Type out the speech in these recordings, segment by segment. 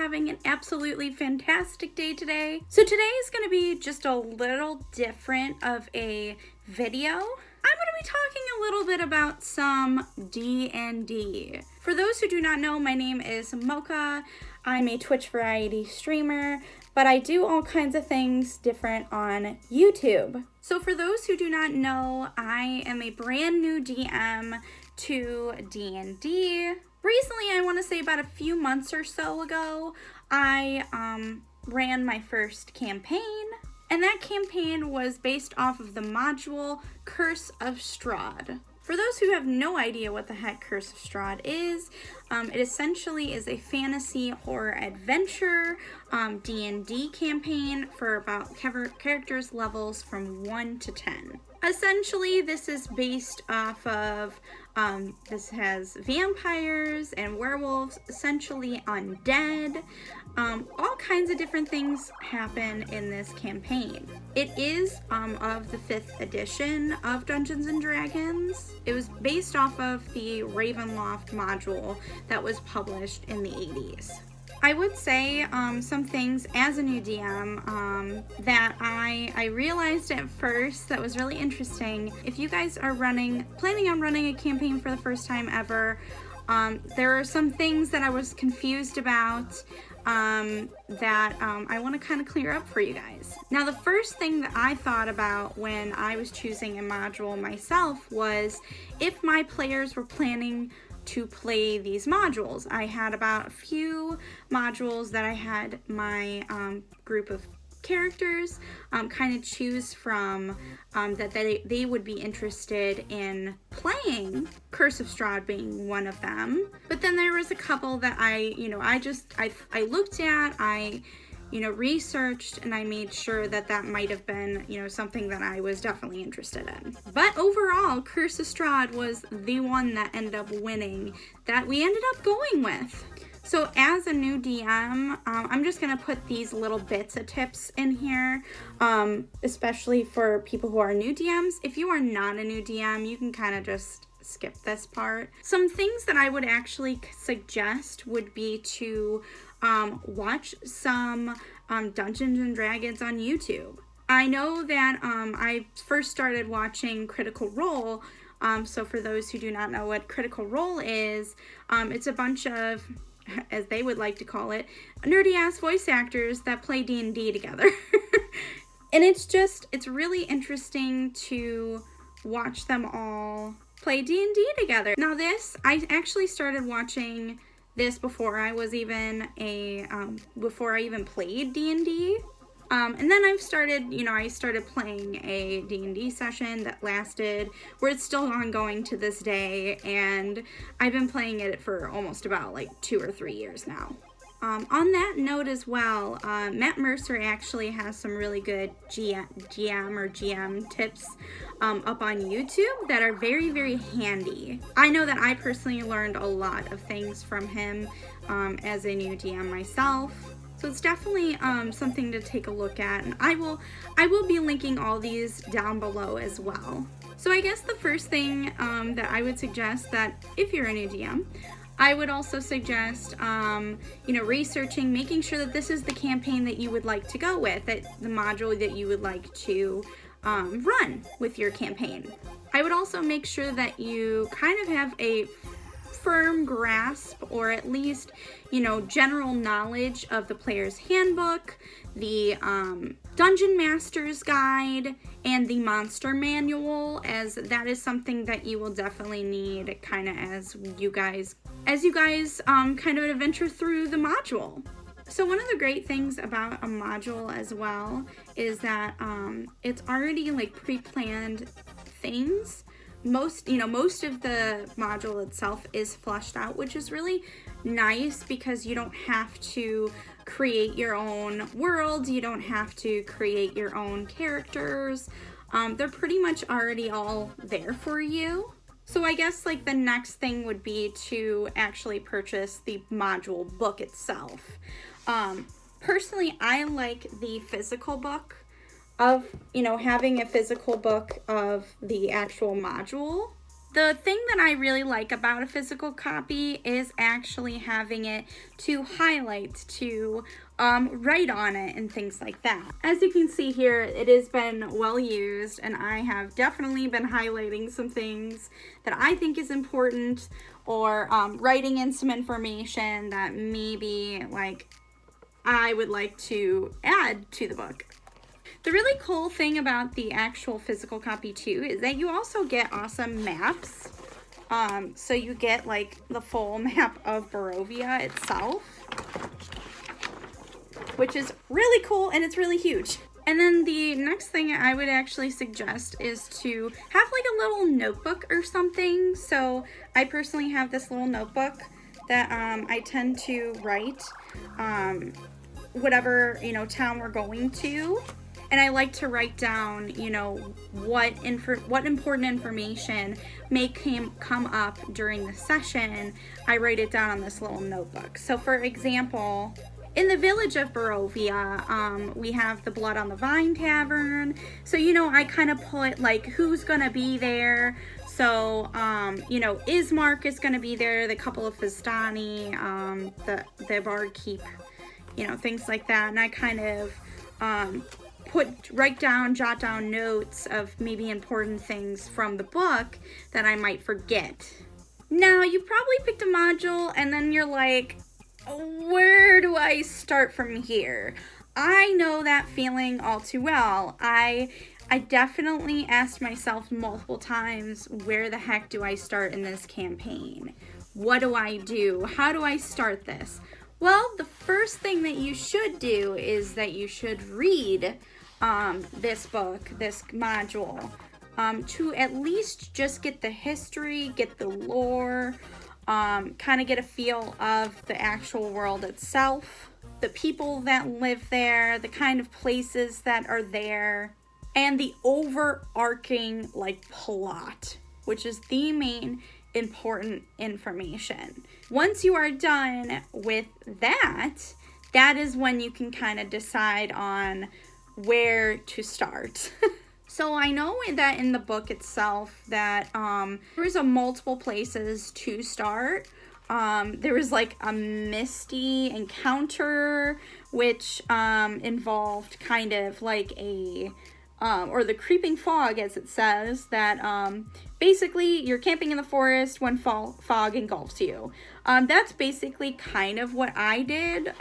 having an absolutely fantastic day today. So today is going to be just a little different of a video. I'm going to be talking a little bit about some D&D. For those who do not know, my name is Mocha. I'm a Twitch variety streamer, but I do all kinds of things different on YouTube. So for those who do not know, I am a brand new DM to D&D. Recently, I want to say about a few months or so ago, I ran my first campaign, and that campaign was based off of the module Curse of Strahd. For those who have no idea what the heck Curse of Strahd is, it essentially is a fantasy horror adventure D&D campaign for about characters levels from 1 to 10. Essentially, this is based off of, this has vampires and werewolves, essentially undead. All kinds of different things happen in this campaign. It is of the 5th edition of Dungeons & Dragons. It was based off of the Ravenloft module that was published in the 80s. I would say some things as a new DM that I realized at first that was really interesting. If you guys are planning on running a campaign for the first time ever, there are some things that I was confused about that I want to kind of clear up for you guys. Now, the first thing that I thought about when I was choosing a module myself was if my players were planning to play these modules. I had about a few modules that I had my group of characters kind of choose from that they would be interested in playing, Curse of Strahd being one of them. But then there was a couple that I looked at, I researched, and I made sure that might have been, something that I was definitely interested in. But overall, Curse of Strahd was the one that ended up winning, that we ended up going with. So as a new DM, I'm just going to put these little bits of tips in here, especially for people who are new DMs. If you are not a new DM, you can kind of just skip this part. Some things that I would actually suggest would be to watch some Dungeons and Dragons on YouTube. I know that I first started watching Critical Role. So for those who do not know what Critical Role is, it's a bunch of, as they would like to call it, nerdy ass voice actors that play D&D together. And it's really interesting to watch them all play D&D together. Now I actually started watching this before I was even before I even played D&D. And then I started playing a D&D session that lasted, where it's still ongoing to this day, and I've been playing it for almost about 2 or 3 years now. On that note as well, Matt Mercer actually has some really good GM tips up on YouTube that are very, very handy. I know that I personally learned a lot of things from him as a new DM myself. So it's definitely something to take a look at, and I will be linking all these down below as well. So I guess the first thing that I would suggest, that if you're a new DM, I would also suggest researching, making sure that this is the campaign that you would like to go with, that the module that you would like to run with your campaign. I would also make sure that you kind of have a firm grasp, or at least general knowledge of the player's handbook, the Dungeon Master's Guide, and the Monster Manual, as that is something that you will definitely need kind of as you guys kind of adventure through the module. So one of the great things about a module as well is that it's already pre-planned things. Most of the module itself is fleshed out, which is really nice because you don't have to create your own world, you don't have to create your own characters. They're pretty much already all there for you. So I guess the next thing would be to actually purchase the module book itself. Personally, I like the physical book of, having a physical book of the actual module. The thing that I really like about a physical copy is actually having it to highlight, to write on it and things like that. As you can see here, it has been well used, and I have definitely been highlighting some things that I think is important, or writing in some information that maybe like I would like to add to the book. The really cool thing about the actual physical copy too is that you also get awesome maps. So you get like the full map of Barovia itself, which is really cool, and it's really huge. And then the next thing I would actually suggest is to have like a little notebook or something. So I personally have this little notebook that I tend to write whatever, town we're going to. And I like to write down, what important information may come up during the session. I write it down on this little notebook. So for example, in the village of Barovia, we have the Blood on the Vine Tavern. So, I kind of put like who's gonna be there. So, Ismark is gonna be there, the couple of Vistani, the barkeep, things like that. And I kind of jot down notes of maybe important things from the book that I might forget. Now, you probably picked a module and then you're like, where do I start from here? I know that feeling all too well. I definitely asked myself multiple times, where the heck do I start in this campaign? What do I do? How do I start this? Well, the first thing that you should do is that you should read this book, this module, to at least just get the history, get the lore, kind of get a feel of the actual world itself, the people that live there, the kind of places that are there, and the overarching plot, which is the main important information. Once you are done with that, that is when you can kind of decide on where to start. So I know that in the book itself that there's multiple places to start. There was like a misty encounter, which involved kind of like or the creeping fog, as it says, that basically you're camping in the forest when fog engulfs you. That's basically kind of what I did.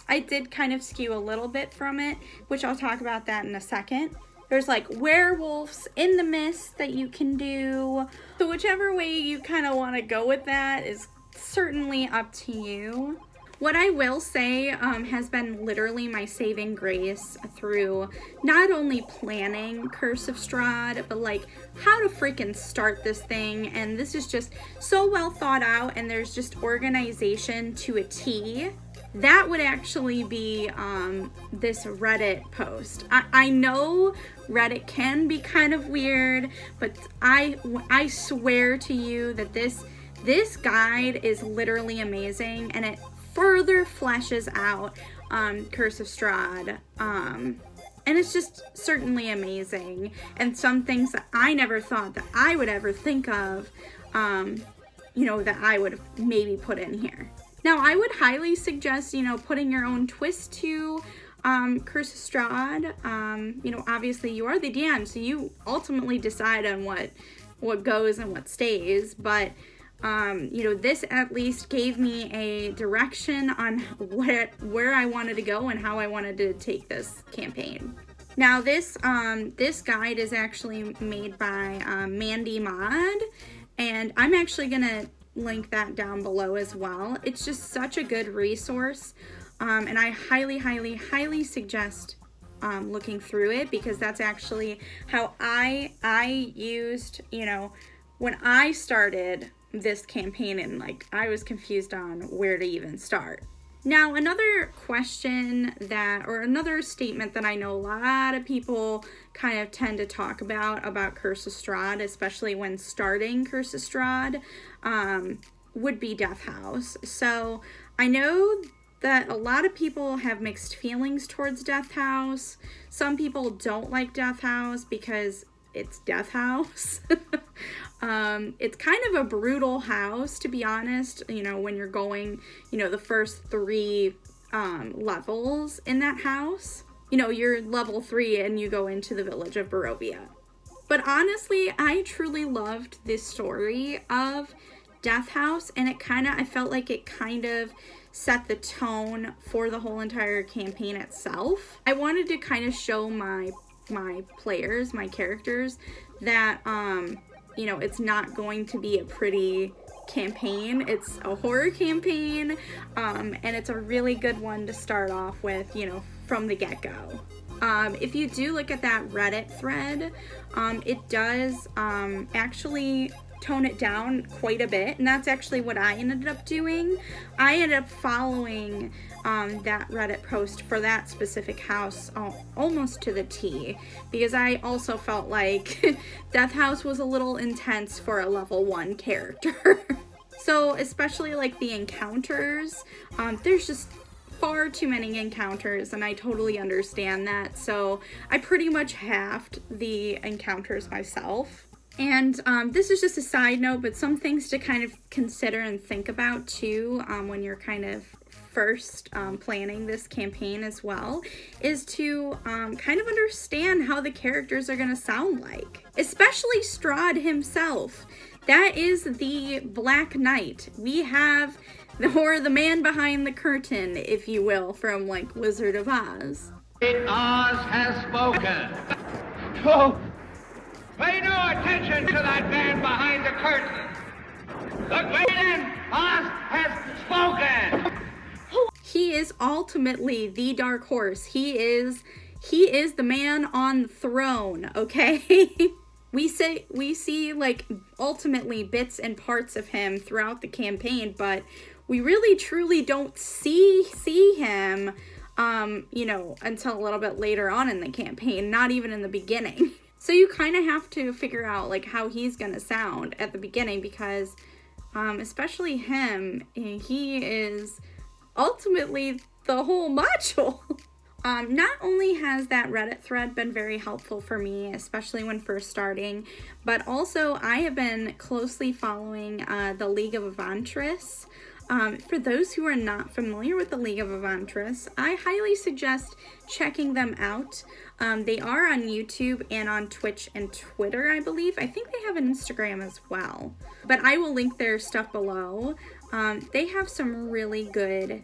I did kind of skew a little bit from it, which I'll talk about that in a second. There's like werewolves in the mist that you can do. So whichever way you kind of want to go with that is certainly up to you. What I will say has been literally my saving grace through not only planning Curse of Strahd, but like how to freaking start this thing. And this is just so well thought out, and there's just organization to a T. That would actually be this Reddit post. I know Reddit can be kind of weird, but I swear to you that this guide is literally amazing, and it further fleshes out Curse of Strahd, and it's just certainly amazing, and some things that I never thought that I would ever think of, that I would maybe put in here. Now, I would highly suggest, putting your own twist to Curse of Strahd. Obviously you are the DM, so you ultimately decide on what goes and what stays, but this at least gave me a direction on where I wanted to go and how I wanted to take this campaign. Now, this guide is actually made by Mandy Mod, and I'm actually gonna link that down below as well. It's just such a good resource, and I highly suggest looking through it, because that's actually how I used, when I started this campaign, and I was confused on where to even start. Now, another question or another statement that I know a lot of people kind of tend to talk about Curse of Strahd, especially when starting Curse of Strahd, would be Death House. So I know that a lot of people have mixed feelings towards Death House. Some people don't like Death House because it's Death House. It's kind of a brutal house, to be honest, you know, when you're going, you know, the first 3 levels in that house. You know, you're level 3 and you go into the village of Barovia. But honestly, I truly loved this story of Death House, and I felt like it kind of set the tone for the whole entire campaign itself. I wanted to kind of show my players, my characters, that, you know, it's not going to be a pretty campaign. It's a horror campaign, and it's a really good one to start off with, you know, from the get-go. If you do look at that Reddit thread, it does actually tone it down quite a bit, and that's actually what I ended up doing. I ended up following that Reddit post for that specific house almost to the T, because I also felt like Death House was a little intense for a level 1 character. So especially like the encounters, there's just far too many encounters, and I totally understand that. So I pretty much halved the encounters myself. And this is just a side note, but some things to kind of consider and think about too, when you're kind of first planning this campaign as well, is to kind of understand how the characters are going to sound like, especially Strahd himself. That is the Black Knight. We have the man behind the curtain, if you will, from like Wizard of Oz. Oz has spoken. Oh. Pay no attention to that man behind the curtain. The great Oz has spoken. He is ultimately the dark horse. He is the man on the throne, okay? We see like ultimately bits and parts of him throughout the campaign, but we really truly don't see him you know, until a little bit later on in the campaign, not even in the beginning. So you kind of have to figure out like how he's gonna sound at the beginning, because especially him, he is ultimately the whole module. Not only has that Reddit thread been very helpful for me, especially when first starting, but also I have been closely following the League of Avantris. For those who are not familiar with the League of Avantris, I highly suggest checking them out. They are on YouTube and on Twitch and Twitter, I believe. I think they have an Instagram as well, but I will link their stuff below. They have some really good,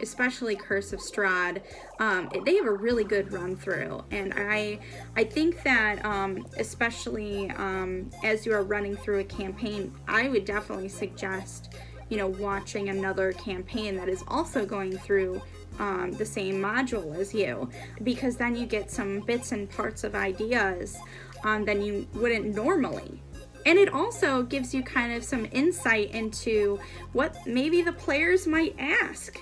especially Curse of Strahd. They have a really good run through, and I think that especially as you are running through a campaign, I would definitely suggest, you know, watching another campaign that is also going through the same module as you, because then you get some bits and parts of ideas that you wouldn't normally. And it also gives you kind of some insight into what maybe the players might ask.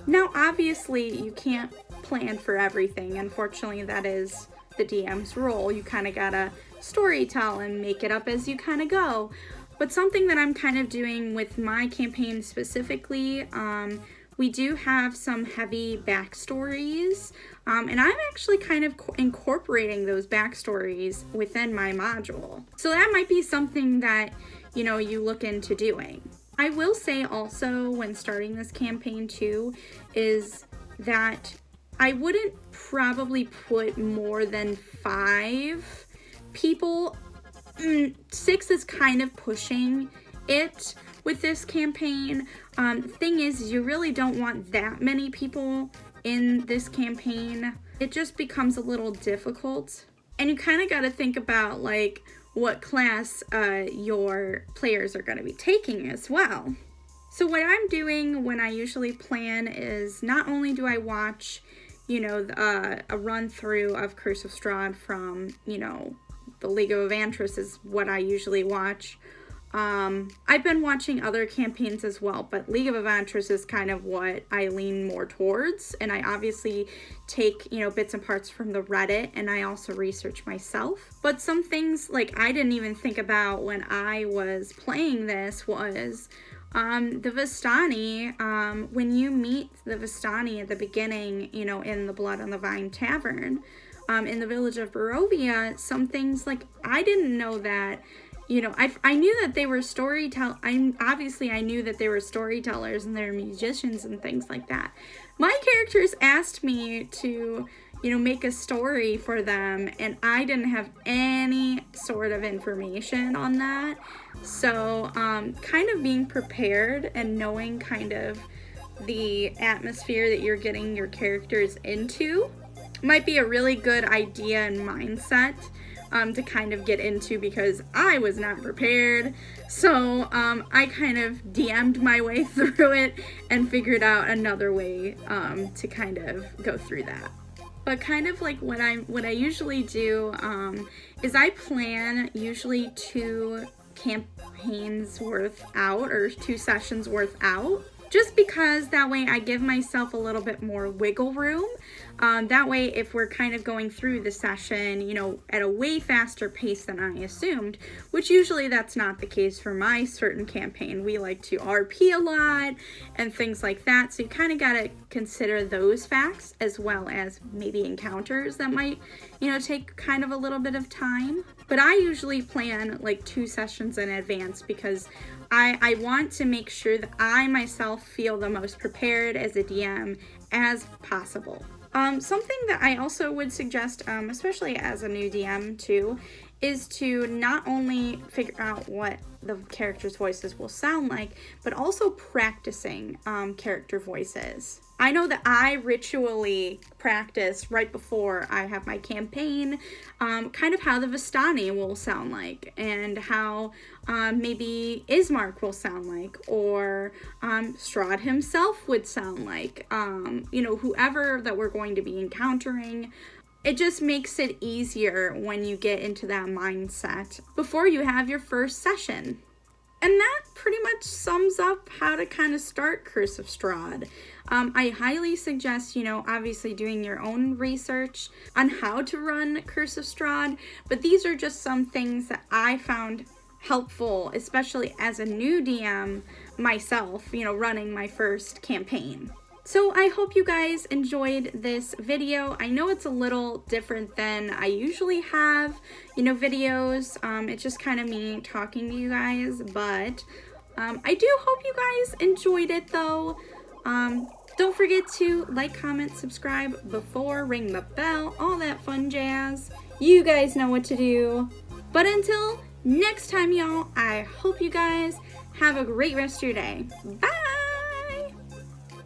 Now, obviously, you can't plan for everything. Unfortunately, that is the DM's role. You kind of gotta storytell and make it up as you kind of go. But something that I'm kind of doing with my campaign specifically, we do have some heavy backstories, and I'm actually kind of incorporating those backstories within my module. So that might be something that, you know, you look into doing. I will say also, when starting this campaign too, is that I wouldn't probably put more than 5 people. 6 is kind of pushing it with this campaign. The thing is, you really don't want that many people in this campaign. It just becomes a little difficult. And you kind of got to think about like what class your players are going to be taking as well. So what I'm doing when I usually plan is, not only do I watch, you know, a run through of Curse of Strahd from, you know, the League of Avantris is what I usually watch. I've been watching other campaigns as well, but League of Avantris is kind of what I lean more towards, and I obviously take, you know, bits and parts from the Reddit, and I also research myself. But some things like I didn't even think about when I was playing this was the Vistani. When you meet the Vistani at the beginning, you know, in the Blood on the Vine Tavern, in the village of Barovia, some things like I didn't know that, you know, I knew that they were I knew that they were storytellers and they're musicians and things like that. My characters asked me to, you know, make a story for them, and I didn't have any sort of information on that. So kind of being prepared and knowing kind of the atmosphere that you're getting your characters into might be a really good idea and mindset to kind of get into, because I was not prepared. So I kind of DM'd my way through it and figured out another way to kind of go through that. But kind of like what I usually do is I plan usually 2 campaigns worth out, or 2 sessions worth out, just because that way I give myself a little bit more wiggle room. That way, if we're kind of going through the session, you know, at a way faster pace than I assumed, which usually that's not the case for my certain campaign. We like to RP a lot and things like that. So you kind of got to consider those facts, as well as maybe encounters that might, you know, take kind of a little bit of time. But I usually plan like 2 sessions in advance, because I want to make sure that I myself feel the most prepared as a DM as possible. Something that I also would suggest, especially as a new DM too, is to not only figure out what the characters' voices will sound like, but also practicing character voices. I know that I ritually practice right before I have my campaign, kind of how the Vistani will sound like, and how maybe Ismark will sound like, or Strahd himself would sound like, you know, whoever that we're going to be encountering. It just makes it easier when you get into that mindset before you have your first session. And that pretty much sums up how to kind of start Curse of Strahd. I highly suggest, you know, obviously doing your own research on how to run Curse of Strahd, but these are just some things that I found helpful, especially as a new DM myself, you know, running my first campaign. So I hope you guys enjoyed this video. I know it's a little different than I usually have, you know, videos. It's just kind of me talking to you guys, but I do hope you guys enjoyed it though. Don't forget to like, comment, subscribe before, ring the bell, all that fun jazz. You guys know what to do. But until next time, y'all, I hope you guys have a great rest of your day. Bye!